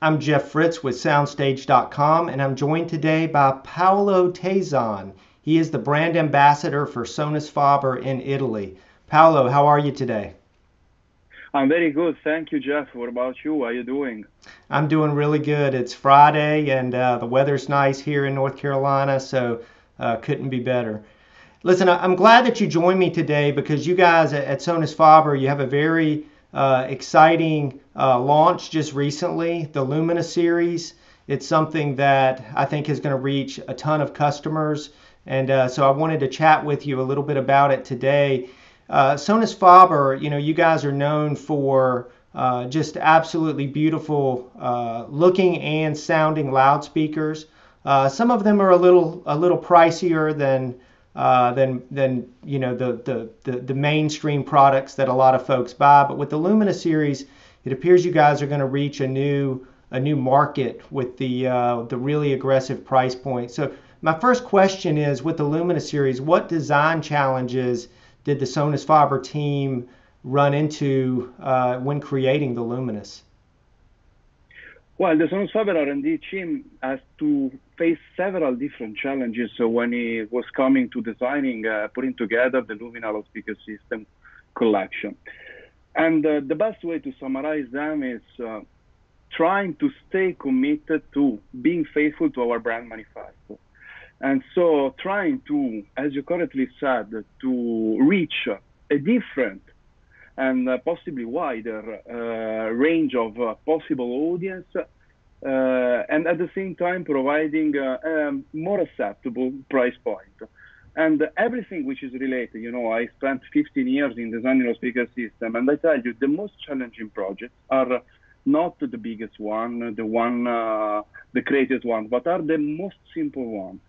I'm Jeff Fritz with SoundStage.com, and I'm joined today by Paolo Tezzon. He is the brand ambassador for Sonus Faber in Italy. Paolo, how are you today? I'm very good. Thank you, Jeff. What about you? How are you doing? I'm doing really good. It's Friday, and the weather's nice here in North Carolina, so couldn't be better. Listen, I'm glad that you joined me today because you guys at Sonus Faber, you have a very exciting launch just recently, the Lumina series. It's something that I think is going to reach a ton of customers, and so I wanted to chat with you a little bit about it today. Sonus Faber, you guys are known for just absolutely beautiful looking and sounding loudspeakers. Some of them are a little pricier than the mainstream products that a lot of folks buy. But with the Lumina series, it appears you guys are going to reach a new market with the really aggressive price point. So my first question is, with the Lumina series, what design challenges did the Sonus Faber team run into when creating the Luminous? Well, the Sonus Faber R&D team has to face several different challenges when it was coming to designing, putting together the Lumina loudspeaker system collection. And the best way to summarize them is trying to stay committed to being faithful to our brand manifesto. And so trying to, as you correctly said, to reach a different and possibly wider range of possible audience, and at the same time providing a more acceptable price point. And everything which is related, I spent 15 years in designing a speaker system, and I tell you, the most challenging projects are not the biggest one, the greatest one, but are the most simple one.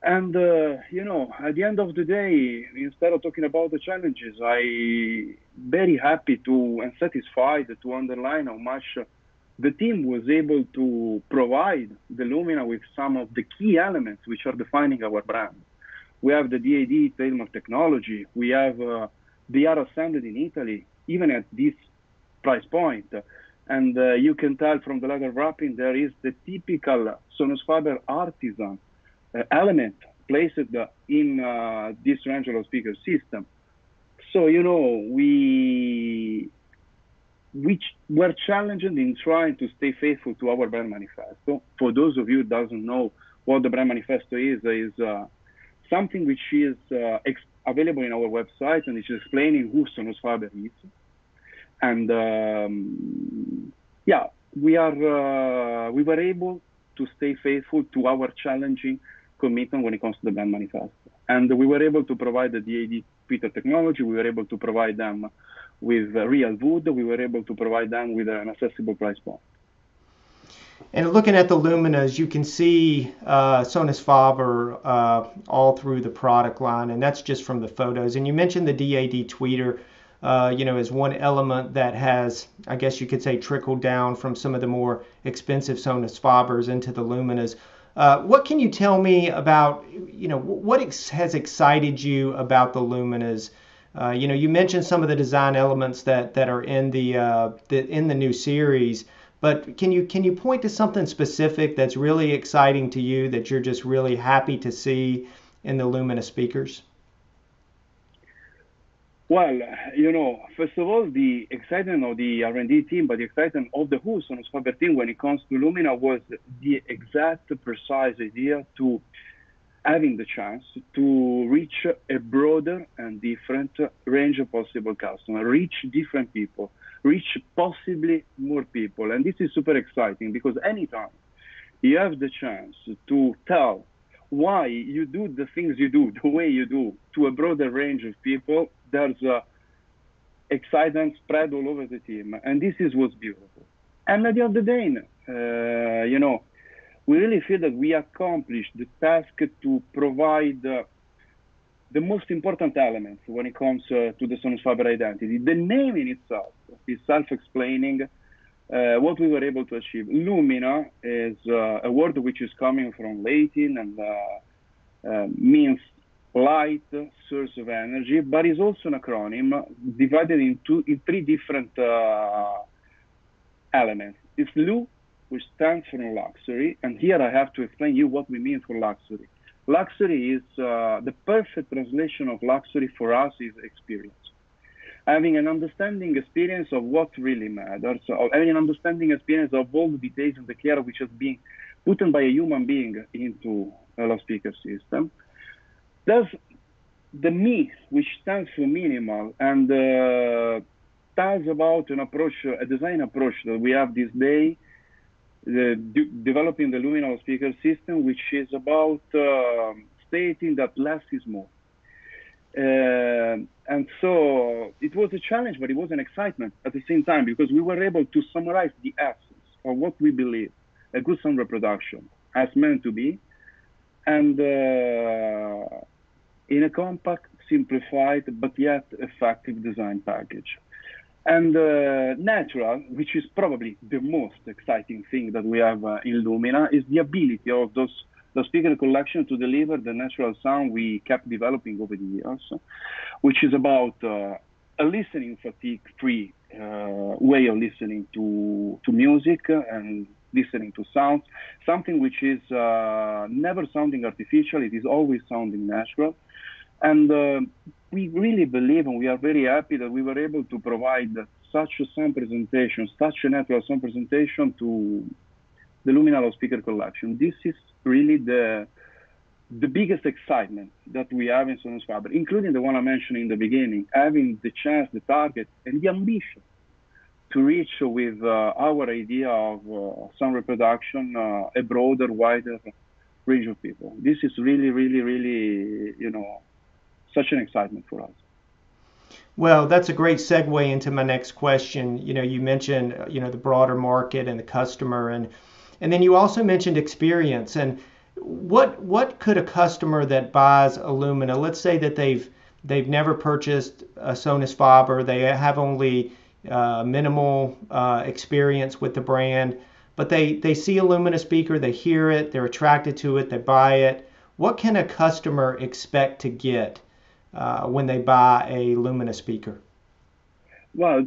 And, at the end of the day, instead of talking about the challenges, I very happy to and satisfied to underline how much the team was able to provide the Lumina with some of the key elements which are defining our brand. We have the DAD trademark technology. We have, they are assembled in Italy, even at this price point. And you can tell from the leather wrapping, there is the typical Sonus Faber artisan element placed in this range of speaker system. So, we were challenged in trying to stay faithful to our brand manifesto. For those of you who doesn't know what the brand manifesto is something which is available in our website, and it's explaining who Sonus Faber is. And we were able to stay faithful to our challenging commitment when it comes to the brand manifesto. And we were able to provide the DAD tweeter technology. We were able to provide them with real wood. We were able to provide them with an accessible price point. And looking at the Luminas, you can see Sonus Faber all through the product line, and that's just from the photos. And you mentioned the DAD tweeter, as one element that has, I guess you could say, trickled down from some of the more expensive Sonus Fabers into the Luminas. What can you tell me about, what has excited you about the Luminas? You mentioned some of the design elements that are in the new series, but can you point to something specific that's really exciting to you that you're just really happy to see in the Luminous speakers? Well, first of all, the excitement of the R&D team, but the excitement of the whole Sonus Faber team when it comes to Lumina was the exact, precise idea to having the chance to reach a broader and different range of possible customers, reach different people, reach possibly more people. And this is super exciting because anytime you have the chance to tell why you do the things you do, the way you do, to a broader range of people, there's excitement spread all over the team. And this is what's beautiful. And at the end of the day, we really feel that we accomplished the task to provide the most important elements when it comes to the Sonus Faber identity. The name in itself is self-explaining what we were able to achieve. Lumina is a word which is coming from Latin and means light, source of energy, but is also an acronym divided in three different elements. It's Lu, which stands for luxury. And here I have to explain you what we mean for luxury. Luxury is the perfect translation of luxury for us is experience. Having an understanding experience of what really matters, or having an understanding experience of all the details and the care which has been put in by a human being into a loudspeaker system. Thus, the ME, which stands for minimal, and tells about an approach, a design approach that we have this day, developing the Luminous Speaker system, which is about stating that less is more. And so it was a challenge, but it was an excitement at the same time, because we were able to summarize the essence of what we believe a good sound reproduction has meant to be, and in a compact, simplified, but yet effective design package. And natural, which is probably the most exciting thing that we have in Lumina, is the ability of the speaker collection to deliver the natural sound we kept developing over the years, which is about a listening fatigue-free way of listening to music and listening to sounds, something which is never sounding artificial, it is always sounding natural. And we really believe, and we are very happy that we were able to provide such a sound presentation, such a natural sound presentation to the Lumina loudspeaker collection. This is really the biggest excitement that we have in Sonus Faber, including the one I mentioned in the beginning, having the chance, the target, and the ambition to reach with our idea of sound reproduction a broader, wider range of people. This is really, really, really, such an excitement for us. Well, that's a great segue into my next question. You mentioned, the broader market and the customer, and then you also mentioned experience. And what could a customer that buys a Lumina, let's say that they've never purchased a Sonus Faber, they have only minimal experience with the brand, but they see a Lumina speaker, they hear it, they're attracted to it, they buy it. What can a customer expect to get when they buy a Lumina speaker? Well,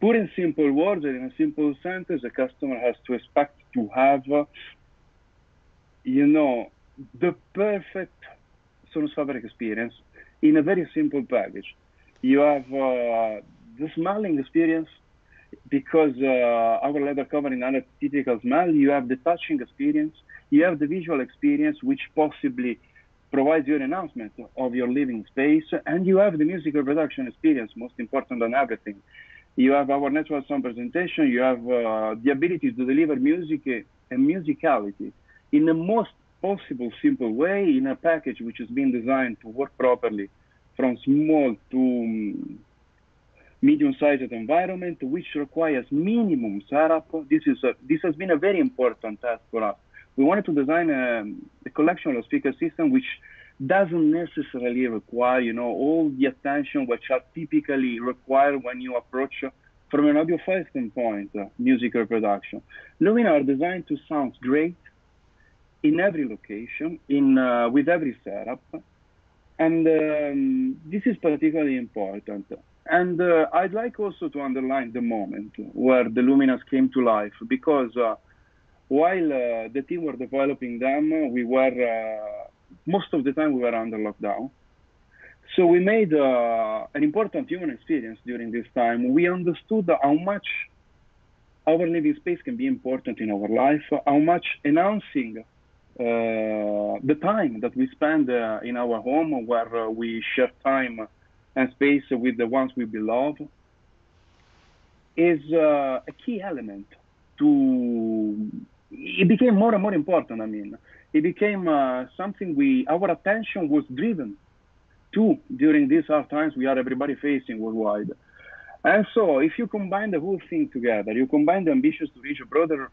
put in simple words, in a simple sentence, a customer has to expect to have, the perfect Sonus Faber experience in a very simple package. You have the smelling experience, because our leather covering another typical smell. You have the touching experience. You have the visual experience, which possibly provides you an announcement of your living space, and you have the musical production experience, most important than everything. You have our natural sound presentation, you have the ability to deliver music and musicality in the most possible simple way, in a package which has been designed to work properly from small to medium-sized environment, which requires minimum setup. This has been a very important task for us. We wanted to design a collection of speaker system which doesn't necessarily require, all the attention which are typically required when you approach from an audiophile standpoint music reproduction. Lumina are designed to sound great in every location, with every setup, and this is particularly important. And I'd like also to underline the moment where the Luminas came to life, because while the team were developing them, we were, most of the time we were under lockdown. So we made an important human experience during this time. We understood how much our living space can be important in our life, how much enhancing the time that we spend in our home, where we share time and space with the ones we beloved, is a key element to. It became more and more important. It became something our attention was driven to during these hard times we are everybody facing worldwide. And so if you combine the whole thing together, you combine the ambitions to reach a broader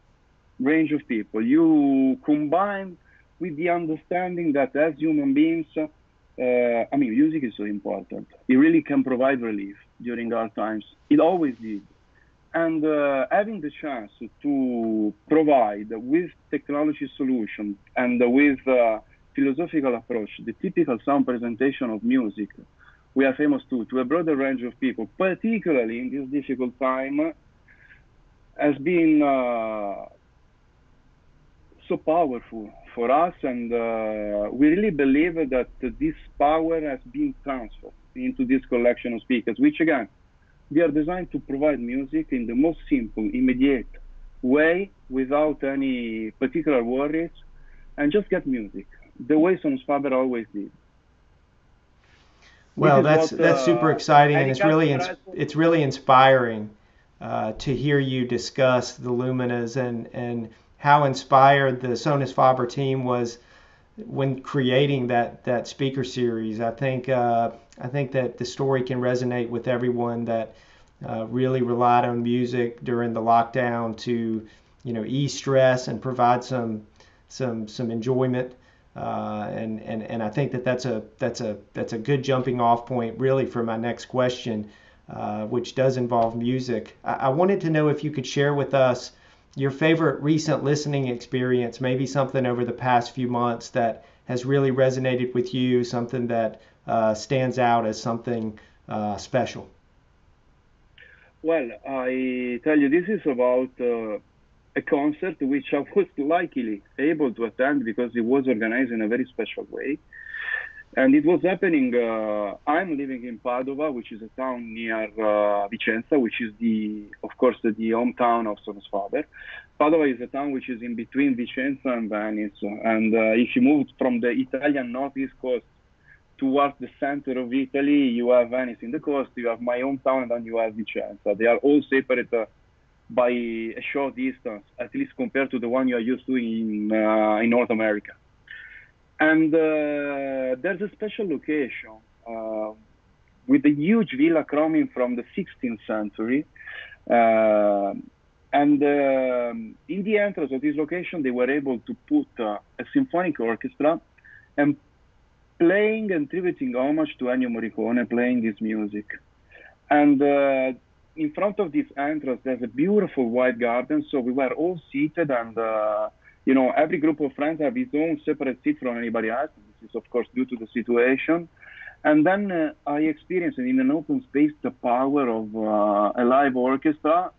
range of people, you combine with the understanding that as human beings, music is so important. It really can provide relief during hard times. It always did. And having the chance to provide with technology solution and with philosophical approach, the typical sound presentation of music we are famous to a broader range of people, particularly in this difficult time, has been so powerful for us, and we really believe that this power has been transferred into this collection of speakers, which again, they are designed to provide music in the most simple, immediate way without any particular worries, and just get music the way Sonus Faber always did. Well, that's super exciting, and it's really inspiring to hear you discuss the Luminas and how inspired the Sonus Faber team was when creating that speaker series. I think that the story can resonate with everyone that really relied on music during the lockdown to ease stress and provide some enjoyment. And I think that's a good jumping off point really for my next question, which does involve music. I wanted to know if you could share with us your favorite recent listening experience, maybe something over the past few months that has really resonated with you, something that stands out as something special. Well, I tell you, this is about a concert which I was luckily able to attend because it was organized in a very special way. And it was happening, I'm living in Padova, which is a town near Vicenza, which is of course, the hometown of Sonus Faber. Padova is a town which is in between Vicenza and Venice. And if you move from the Italian northeast coast towards the center of Italy, you have Venice in the coast, you have my hometown, and then you have Vicenza. They are all separated by a short distance, at least compared to the one you are used to in North America. And there's a special location with a huge villa coming from the 16th century. And in the entrance of this location, they were able to put a symphonic orchestra and playing and tributing homage to Ennio Morricone, playing this music. And in front of this entrance, there's a beautiful white garden. So we were all seated, and every group of friends have its own separate seat from anybody else. This is, of course, due to the situation. And then I experienced in an open space the power of a live orchestra,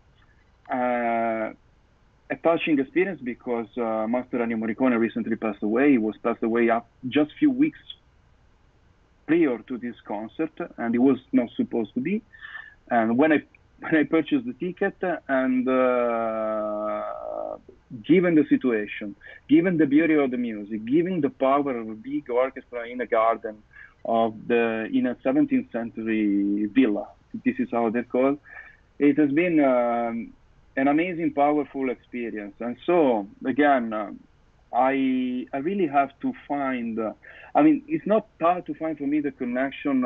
a touching experience because Master Ennio Morricone recently passed away. He was passed away just a few weeks prior to this concert, and he was not supposed to be. And when I purchased the ticket, and given the situation, given the beauty of the music, given the power of a big orchestra in a garden in a 17th century villa, this is how they're called, it has been an amazing, powerful experience. And so, again, I really have to find, it's not hard to find for me the connection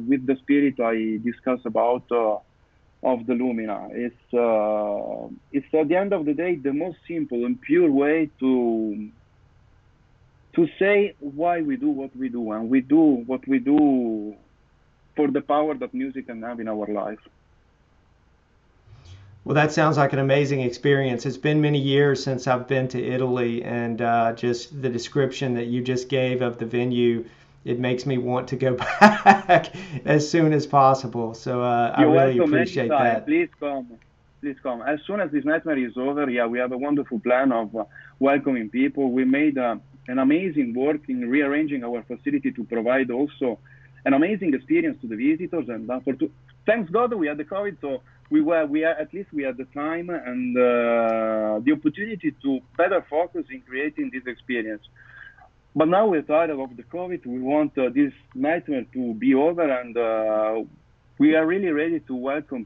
with the spirit I discussed about of the Lumina. It's at the end of the day the most simple and pure way to say why we do what we do, and we do what we do for the power that music can have in our life. Well, that sounds like an amazing experience. It's been many years since I've been to Italy, and just the description that you just gave of the venue, it makes me want to go back as soon as possible. So I really appreciate that. Please come. As soon as this nightmare is over, we have a wonderful plan of welcoming people. We made an amazing work in rearranging our facility to provide also an amazing experience to the visitors. And thanks God we had the COVID, so at least we had the time and the opportunity to better focus in creating this experience. But now we're tired of the COVID. We want this nightmare to be over, and we are really ready to welcome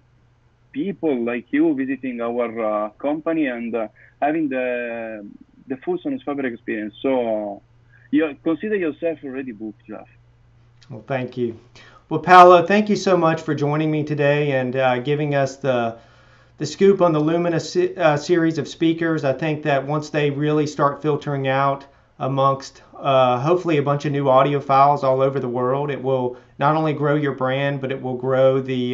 people like you visiting our company and having the full Sonus Faber experience. So you consider yourself already booked, Jeff. Well, thank you. Well, Paolo, thank you so much for joining me today and giving us the scoop on the Luminous series of speakers. I think that once they really start filtering out amongst hopefully a bunch of new audiophiles all over the world, it will not only grow your brand, but it will grow the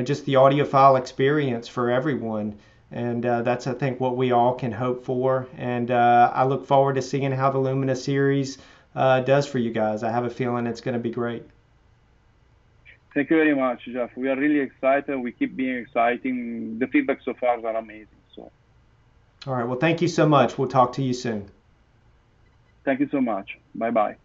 just the audiophile experience for everyone. And that's, I think, what we all can hope for. And I look forward to seeing how the Lumina series does for you guys. I have a feeling it's going to be great. Thank you very much, Jeff. We are really excited. We keep being exciting. The feedback so far are amazing. So All right. Well, thank you so much. We'll talk to you soon. Thank you so much. Bye-bye.